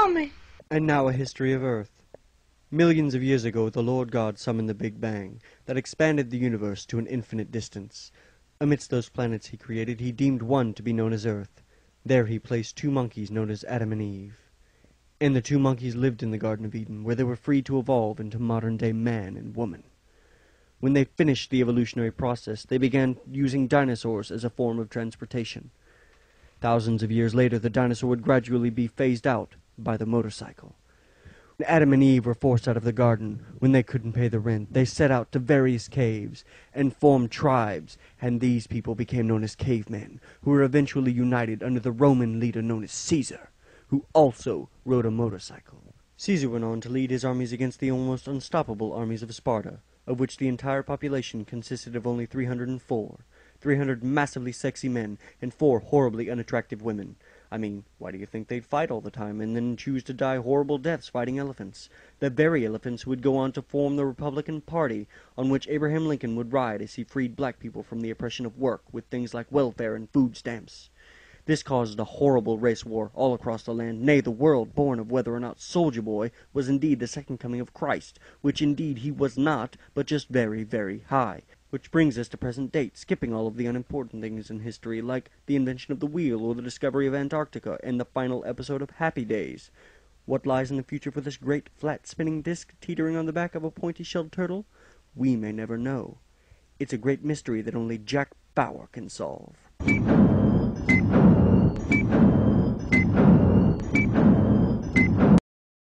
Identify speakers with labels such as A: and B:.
A: tell me.
B: And now a history of Earth. Millions of years ago, the Lord God summoned the Big Bang, that expanded the universe to an infinite distance. Amidst those planets he created, he deemed one to be known as Earth. There he placed two monkeys known as Adam and Eve. And the two monkeys lived in the Garden of Eden, where they were free to evolve into modern-day man and woman. When they finished the evolutionary process, they began using dinosaurs as a form of transportation. Thousands of years later, the dinosaur would gradually be phased out by the motorcycle. When Adam and Eve were forced out of the garden, when they couldn't pay the rent, they set out to various caves and formed tribes, and these people became known as cavemen, who were eventually united under the Roman leader known as Caesar, who also rode a motorcycle. Caesar went on to lead his armies against the almost unstoppable armies of Sparta, of which the entire population consisted of only 304. 300 massively sexy men, and 4 horribly unattractive women. I mean, why do you think they'd fight all the time, and then choose to die horrible deaths fighting elephants? The very elephants who would go on to form the Republican Party, on which Abraham Lincoln would ride as he freed black people from the oppression of work with things like welfare and food stamps. This caused a horrible race war all across the land, nay, the world, born of whether or not Soldier Boy was indeed the second coming of Christ, which indeed he was not, but just very, very high. Which brings us to present date, skipping all of the unimportant things in history, like the invention of the wheel or the discovery of Antarctica, and the final episode of Happy Days. What lies in the future for this great, flat, spinning disc teetering on the back of a pointy-shelled turtle? We may never know. It's a great mystery that only Jack Bauer can solve.